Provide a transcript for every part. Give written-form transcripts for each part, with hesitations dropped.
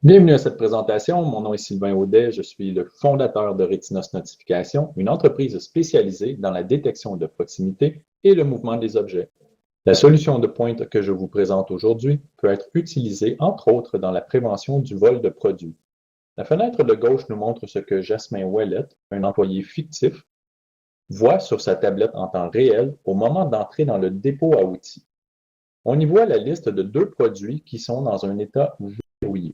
Bienvenue à cette présentation. Mon nom est Sylvain Audet. Je suis le fondateur de Retinos Notification, une entreprise spécialisée dans la détection de proximité et le mouvement des objets. La solution de pointe que je vous présente aujourd'hui peut être utilisée, entre autres, dans la prévention du vol de produits. La fenêtre de gauche nous montre ce que Jasmin Ouellet, un employé fictif, voit sur sa tablette en temps réel au moment d'entrer dans le dépôt à outils. On y voit la liste de 2 produits qui sont dans un état verrouillé.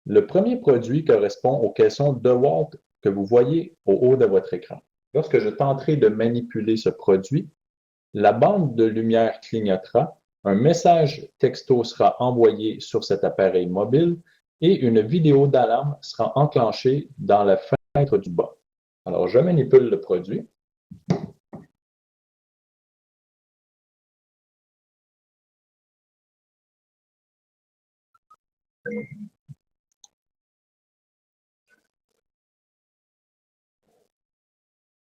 Le premier produit correspond au caisson DeWalt que vous voyez au haut de votre écran. Lorsque je tenterai de manipuler ce produit, la bande de lumière clignotera, un message texto sera envoyé sur cet appareil mobile et une vidéo d'alarme sera enclenchée dans la fenêtre du bas. Alors, je manipule le produit.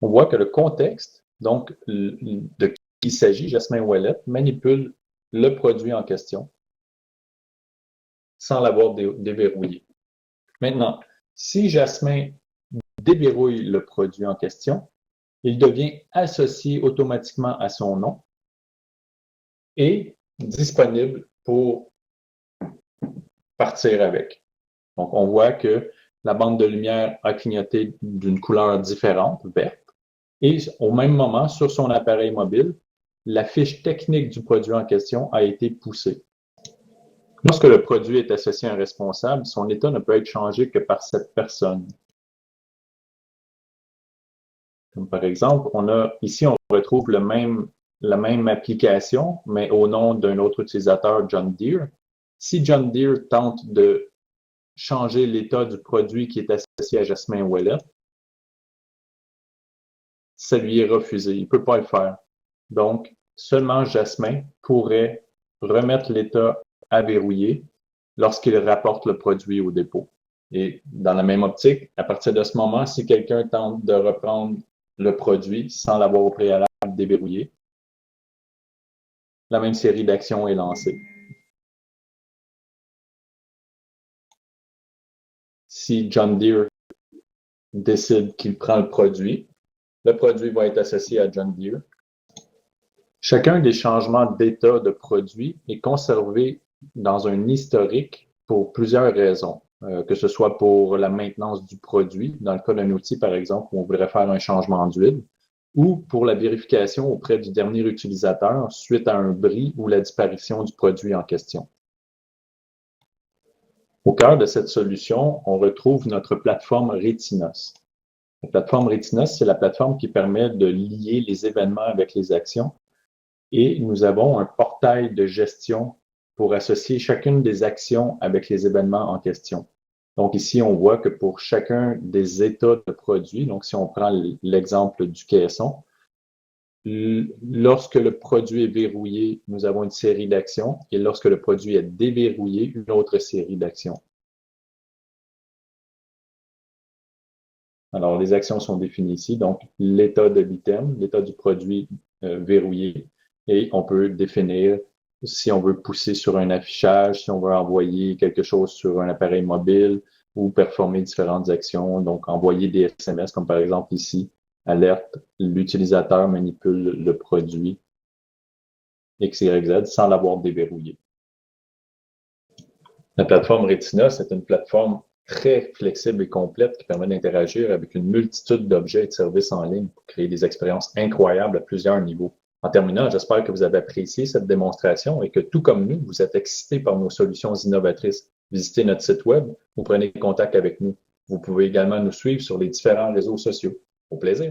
On voit que le contexte, donc de qui il s'agit, Jasmin Ouellet, manipule le produit en question sans l'avoir déverrouillé. Maintenant, si Jasmin déverrouille le produit en question, il devient associé automatiquement à son nom et disponible pour partir avec. Donc, on voit que la bande de lumière a clignoté d'une couleur différente, verte, et au même moment, sur son appareil mobile, la fiche technique du produit en question a été poussée. Lorsque le produit est associé à un responsable, son état ne peut être changé que par cette personne. Comme par exemple, ici, on retrouve la même application, mais au nom d'un autre utilisateur, John Deere. Si John Deere tente de changer l'état du produit qui est associé à Jasmin Ouellet, ça lui est refusé. Il ne peut pas le faire. Donc, seulement Jasmin pourrait remettre l'état à verrouiller lorsqu'il rapporte le produit au dépôt. Et dans la même optique, à partir de ce moment, si quelqu'un tente de reprendre le produit sans l'avoir au préalable déverrouillé, la même série d'actions est lancée. Si John Deere décide qu'il prend le produit va être associé à John Deere. Chacun des changements d'état de produit est conservé dans un historique pour plusieurs raisons, que ce soit pour la maintenance du produit, dans le cas d'un outil par exemple où on voudrait faire un changement d'huile, ou pour la vérification auprès du dernier utilisateur suite à un bris ou la disparition du produit en question. Au cœur de cette solution, on retrouve notre plateforme Retinos. La plateforme Retinos, c'est la plateforme qui permet de lier les événements avec les actions. Et nous avons un portail de gestion pour associer chacune des actions avec les événements en question. Donc ici, on voit que pour chacun des états de produit, donc si on prend l'exemple du caisson, lorsque le produit est verrouillé, nous avons une série d'actions et lorsque le produit est déverrouillé, une autre série d'actions. Alors, les actions sont définies ici, donc l'état de l'item, l'état du produit verrouillé, et on peut définir si on veut pousser sur un affichage, si on veut envoyer quelque chose sur un appareil mobile ou performer différentes actions, donc envoyer des SMS, comme par exemple ici, alerte, l'utilisateur manipule le produit XYZ sans l'avoir déverrouillé. La plateforme Retinos est une plateforme très flexible et complète qui permet d'interagir avec une multitude d'objets et de services en ligne pour créer des expériences incroyables à plusieurs niveaux. En terminant, j'espère que vous avez apprécié cette démonstration et que tout comme nous, vous êtes excités par nos solutions innovatrices. Visitez notre site web ou prenez contact avec nous. Vous pouvez également nous suivre sur les différents réseaux sociaux. Au plaisir!